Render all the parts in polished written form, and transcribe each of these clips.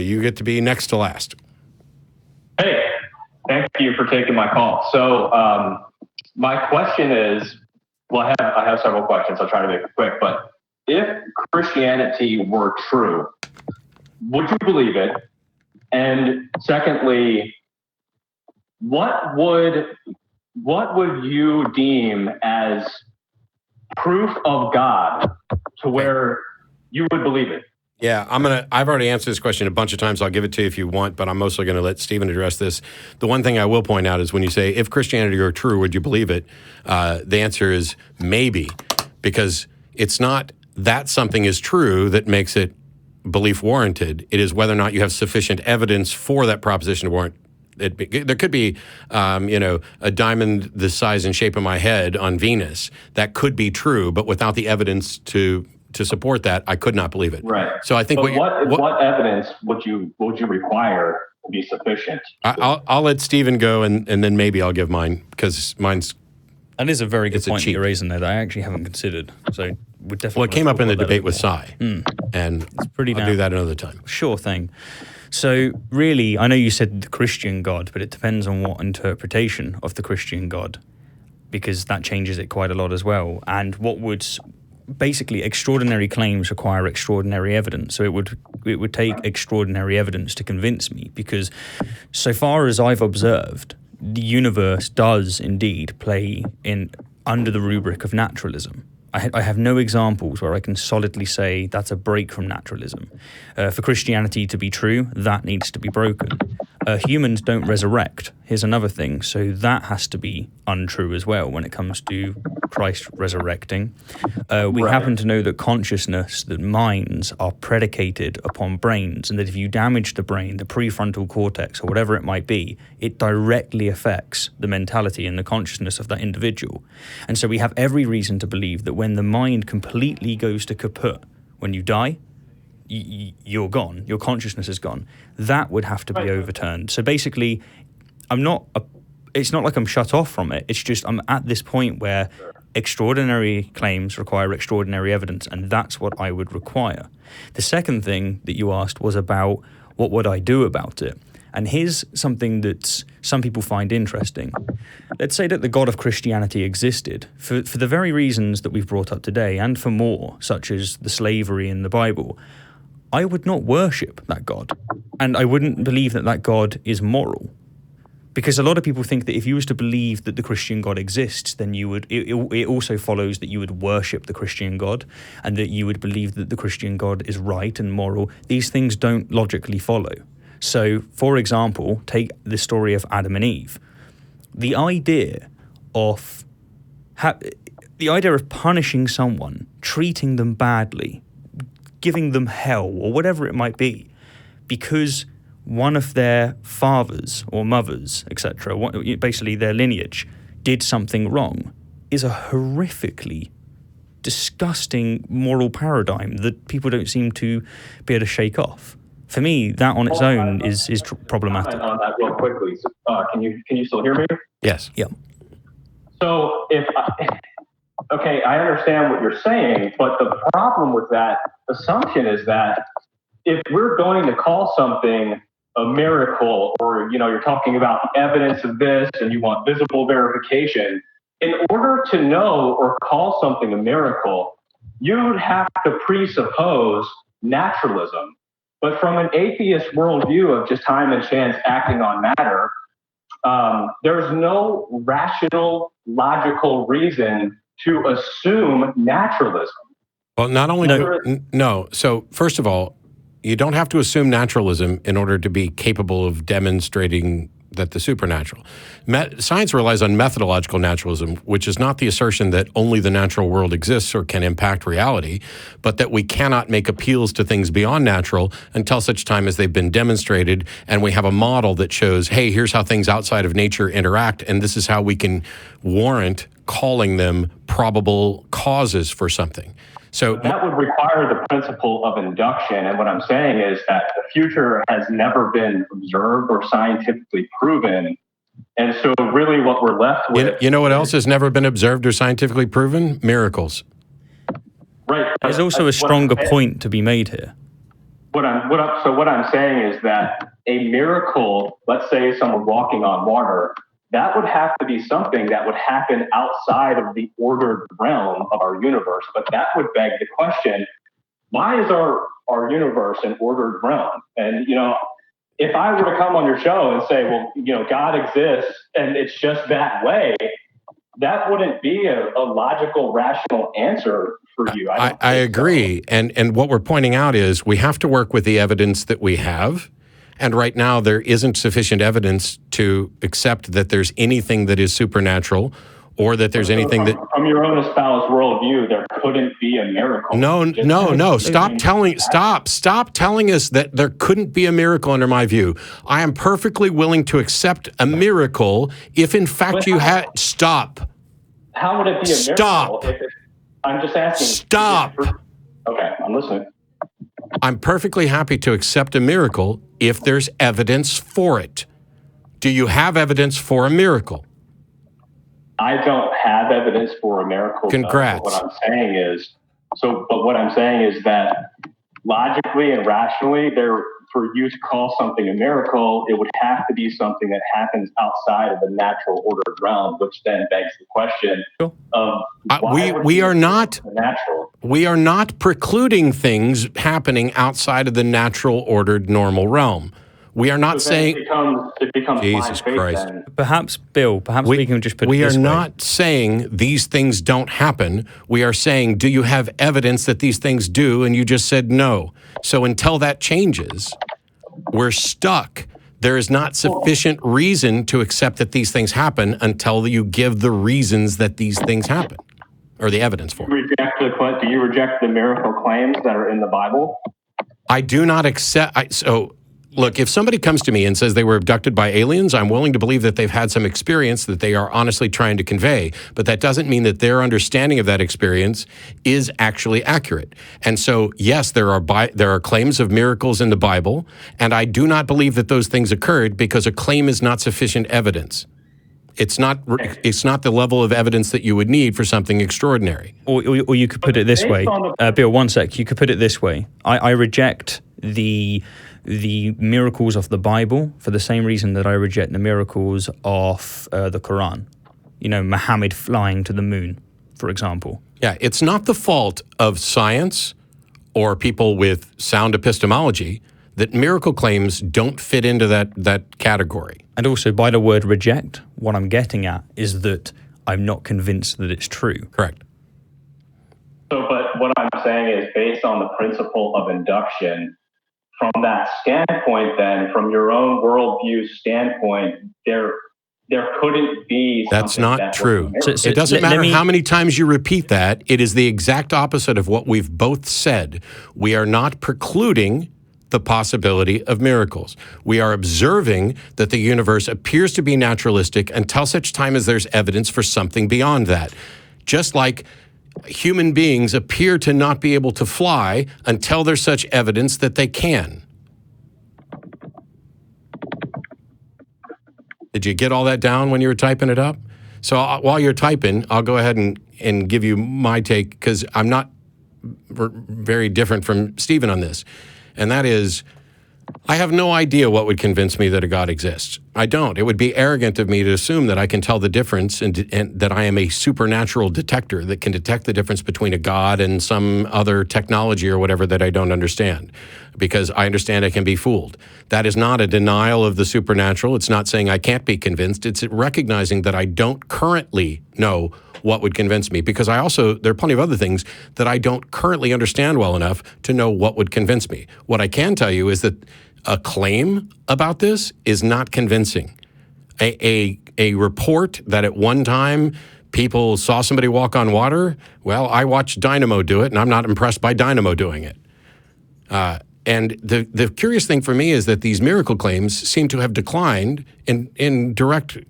You get to be next to last. Hey, thank you for taking my call. So my question is, well, I have several questions. I'll try to make it quick. But if Christianity were true, would you believe it? And secondly, what would you deem as proof of God to where you would believe it? Yeah, I've already answered this question a bunch of times. I'll give it to you if you want, but I'm mostly going to let Stephen address this. The one thing I will point out is when you say, if Christianity were true, would you believe it? The answer is maybe, because it's not that something is true that makes it belief warranted. It is whether or not you have sufficient evidence for that proposition to warrant it. There could be, a diamond the size and shape of my head on Venus. That could be true, but without the evidence to support that, I could not believe it. Right. So I think what evidence would you require to be sufficient? I'll let Stephen go, and then maybe I'll give mine, because mine's. That is a very good point you're raising there that I actually haven't considered. So we definitely. Well, it came up in the debate with Cy, and I'll do that another time. Sure thing. So really, I know you said the Christian God, but it depends on what interpretation of the Christian God, because that changes it quite a lot as well. And what would basically extraordinary claims require extraordinary evidence. So it would take extraordinary evidence to convince me, because so far as I've observed, the universe does indeed play in under the rubric of naturalism. I have no examples where I can solidly say that's a break from naturalism. For Christianity to be true, that needs to be broken. Humans don't resurrect. Here's another thing. So that has to be untrue as well when it comes to Christ resurrecting. We happen to know that consciousness, that minds are predicated upon brains, and that if you damage the brain, the prefrontal cortex, or whatever it might be, it directly affects the mentality and the consciousness of that individual. And so we have every reason to believe that when the mind completely goes to kaput, when you die, you're gone, your consciousness is gone. That would have to be overturned. So basically, it's not like I'm shut off from it. It's just I'm at this point where extraordinary claims require extraordinary evidence, and that's what I would require. The second thing that you asked was about what would I do about it. And here's something that some people find interesting. Let's say that the God of Christianity existed for the very reasons that we've brought up today, and for more, such as the slavery in the Bible. I would not worship that God, and I wouldn't believe that God is moral. Because a lot of people think that if you was to believe that the Christian God exists, then it also follows that you would worship the Christian God, and that you would believe that the Christian God is right and moral. These things don't logically follow. So, for example, take the story of Adam and Eve. The idea of punishing someone, treating them badly, giving them hell, or whatever it might be, because one of their fathers or mothers, etc., basically their lineage, did something wrong, is a horrifically disgusting moral paradigm that people don't seem to be able to shake off. For me, that on its own is problematic. On that real quickly. Can you still hear me? Yes. Yeah. So I understand what you're saying, but the problem with that assumption is that if we're going to call something a miracle, or you're talking about evidence of this and you want visible verification, in order to know or call something a miracle, you would have to presuppose naturalism. But from an atheist worldview of just time and chance acting on matter, there's no rational, logical reason to assume naturalism. Well, not only no. So first of all, you don't have to assume naturalism in order to be capable of demonstrating that the supernatural. Science relies on methodological naturalism, which is not the assertion that only the natural world exists or can impact reality, but that we cannot make appeals to things beyond natural until such time as they've been demonstrated, and we have a model that shows, hey, here's how things outside of nature interact, and this is how we can warrant calling them probable causes for something. So that would require the principle of induction. And what I'm saying is that the future has never been observed or scientifically proven. And so really what we're left with... You know what else has never been observed or scientifically proven? Miracles. Right. There's also a stronger point to be made here. What I'm saying is that a miracle, let's say someone walking on water, that would have to be something that would happen outside of the ordered realm of our universe. But that would beg the question, why is our universe an ordered realm? And, if I were to come on your show and say, well, God exists and it's just that way, that wouldn't be a logical, rational answer for you. I agree. So. And what we're pointing out is we have to work with the evidence that we have. And right now, there isn't sufficient evidence to accept that there's anything that is supernatural or that there's anything that... From your own espoused worldview, there couldn't be a miracle. No. Stop telling us that there couldn't be a miracle under my view. I am perfectly willing to accept a miracle if, in fact, you had... Stop. How would it be a miracle? Stop. I'm just asking. Stop. Okay, I'm listening. I'm perfectly happy to accept a miracle if there's evidence for it. Do you have evidence for a miracle? I don't have evidence for a miracle. Congrats. What I'm saying is that logically and rationally, for you to call something a miracle, it would have to be something that happens outside of the natural ordered realm, which then begs the question of we are not natural. We are not precluding things happening outside of the natural ordered normal realm. We are not saying it becomes Jesus Christ. Then. Perhaps, Bill, we can just put it this way. We are not saying these things don't happen. We are saying, do you have evidence that these things do? And you just said no. So until that changes, we're stuck. There is not sufficient reason to accept that these things happen until you give the reasons that these things happen, or the evidence for it. Do you reject the miracle claims that are in the Bible? I do not accept. Look, if somebody comes to me and says they were abducted by aliens, I'm willing to believe that they've had some experience that they are honestly trying to convey, but that doesn't mean that their understanding of that experience is actually accurate. And so, yes, there are claims of miracles in the Bible, and I do not believe that those things occurred because a claim is not sufficient evidence. It's not the level of evidence that you would need for something extraordinary. Or you could put it this way. Bill, one sec. You could put it this way. I reject the miracles of the Bible for the same reason that I reject the miracles of the Quran. Muhammad flying to the moon, for example. Yeah, it's not the fault of science or people with sound epistemology that miracle claims don't fit into that category. And also, by the word reject, what I'm getting at is that I'm not convinced that it's true. Correct. But what I'm saying is based on the principle of induction, from that standpoint, then, from your own worldview standpoint, there couldn't be something That's not that true. It doesn't matter how many times you repeat that. It is the exact opposite of what we've both said. We are not precluding the possibility of miracles. We are observing that the universe appears to be naturalistic until such time as there's evidence for something beyond that. Just like human beings appear to not be able to fly until there's such evidence that they can. Did you get all that down when you were typing it up? So while you're typing, I'll go ahead and give you my take, because I'm not very different from Stephen on this. And that is, I have no idea what would convince me that a God exists. I don't. It would be arrogant of me to assume that I can tell the difference and that I am a supernatural detector that can detect the difference between a God and some other technology or whatever that I don't understand, because I understand I can be fooled. That is not a denial of the supernatural. It's not saying I can't be convinced. It's recognizing that I don't currently know what would convince me, because there are plenty of other things that I don't currently understand well enough to know what would convince me. What I can tell you is that a claim about this is not convincing. A report that at one time people saw somebody walk on water, well, I watched Dynamo do it, and I'm not impressed by Dynamo doing it. And the curious thing for me is that these miracle claims seem to have declined in directly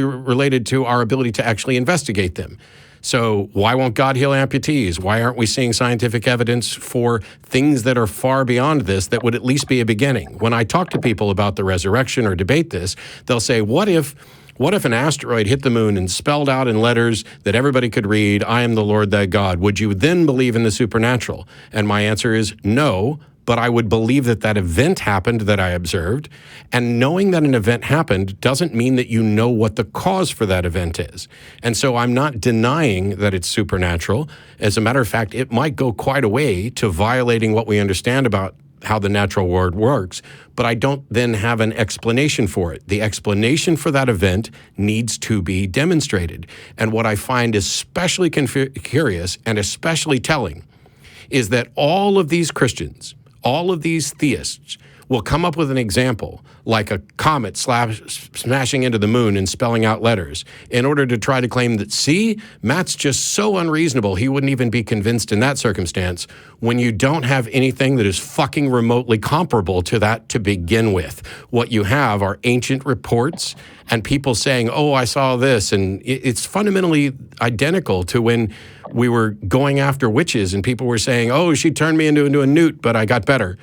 related to our ability to actually investigate them. So why won't God heal amputees? Why aren't we seeing scientific evidence for things that are far beyond this that would at least be a beginning? When I talk to people about the resurrection or debate this, they'll say, what if an asteroid hit the moon and spelled out in letters that everybody could read, I am the Lord thy God? Would you then believe in the supernatural? And my answer is no, but I would believe that that event happened that I observed. And knowing that an event happened doesn't mean that you know what the cause for that event is. And so I'm not denying that it's supernatural. As a matter of fact, it might go quite a way to violating what we understand about how the natural world works, but I don't then have an explanation for it. The explanation for that event needs to be demonstrated. And what I find especially curious and especially telling is that all of these Christians, all of these theists, will come up with an example like a comet smashing into the moon and spelling out letters in order to try to claim that, see, Matt's just so unreasonable, he wouldn't even be convinced in that circumstance, when you don't have anything that is fucking remotely comparable to that to begin with. What you have are ancient reports and people saying, oh, I saw this. And it's fundamentally identical to when we were going after witches and people were saying, oh, she turned me into a newt, but I got better.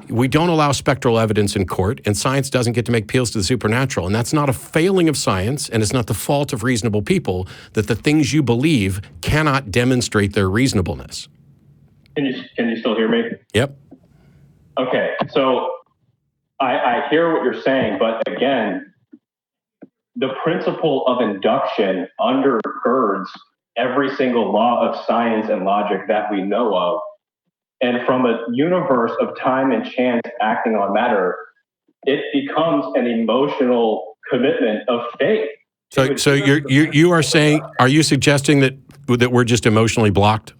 We don't allow spectral evidence in court, and science doesn't get to make appeals to the supernatural. And that's not a failing of science, and it's not the fault of reasonable people that the things you believe cannot demonstrate their reasonableness. Can you still hear me? Yep. Okay, so I hear what you're saying, but again, the principle of induction undergirds every single law of science and logic that we know of. And from a universe of time and chance acting on matter, it becomes an emotional commitment of faith. So you are saying, are you suggesting that we're just emotionally blocked?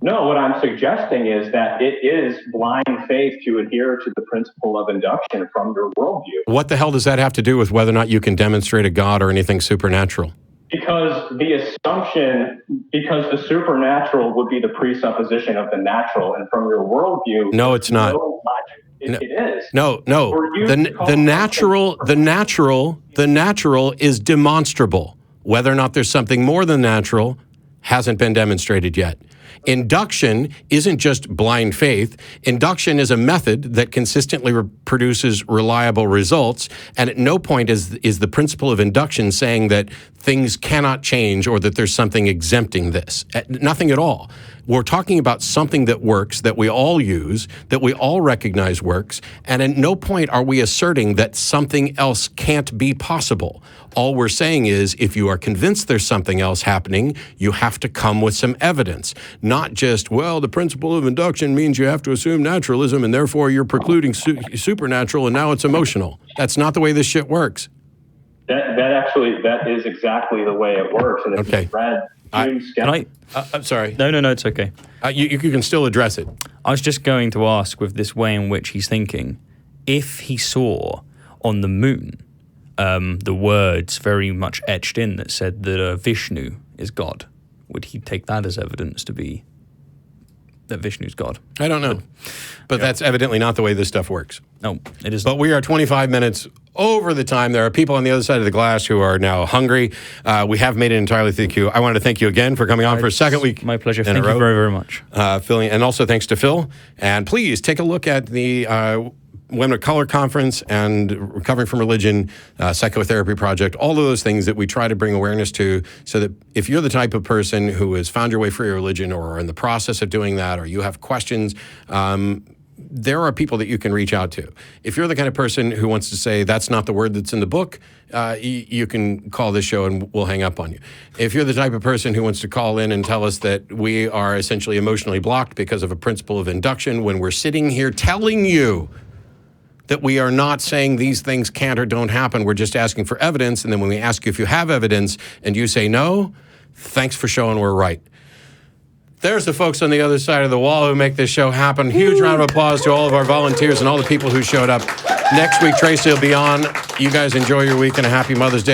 No, what I'm suggesting is that it is blind faith to adhere to the principle of induction from your worldview. What the hell does that have to do with whether or not you can demonstrate a God or anything supernatural? Because the supernatural would be the presupposition of the natural, and from your worldview, no, it's not. It is. No. The natural is demonstrable. Whether or not there's something more than natural hasn't been demonstrated yet. Induction isn't just blind faith. Induction is a method that consistently produces reliable results, and at no point is the principle of induction saying that things cannot change or that there's something exempting this. Nothing at all. We're talking about something that works, that we all use, that we all recognize works, and at no point are we asserting that something else can't be possible. All we're saying is, if you are convinced there's something else happening, you have to come with some evidence. Not just, well, the principle of induction means you have to assume naturalism and therefore you're precluding supernatural and now it's emotional. That's not the way this shit works. That is exactly the way it works. And if okay. you've read I'm sorry. No, it's okay. You can still address it. I was just going to ask, with this way in which he's thinking, if he saw on the moon the words very much etched in that said that Vishnu is God, would he take that as evidence to be that Vishnu's God? I don't know. But that's evidently not the way this stuff works. No, it isn't. But we are 25 minutes over the time. There are people on the other side of the glass who are now hungry. We have made it entirely through the queue. I wanted to thank you again for coming on for a second week. My pleasure. Thank you very, very much. Phil, and also thanks to Phil. And please take a look at the Women of Color Conference and Recovering from Religion Psychotherapy Project, all of those things that we try to bring awareness to, so that if you're the type of person who has found your way for your religion or are in the process of doing that, or you have questions, there are people that you can reach out to. If you're the kind of person who wants to say, that's not the word that's in the book, you can call this show and we'll hang up on you. If you're the type of person who wants to call in and tell us that we are essentially emotionally blocked because of a principle of induction, when we're sitting here telling you that we are not saying these things can't or don't happen, we're just asking for evidence, and then when we ask you if you have evidence and you say no, thanks for showing we're right. There's the folks on the other side of the wall who make this show happen. Huge round of applause to all of our volunteers and all the people who showed up. Next week, Tracy will be on. You guys enjoy your week and a happy Mother's Day.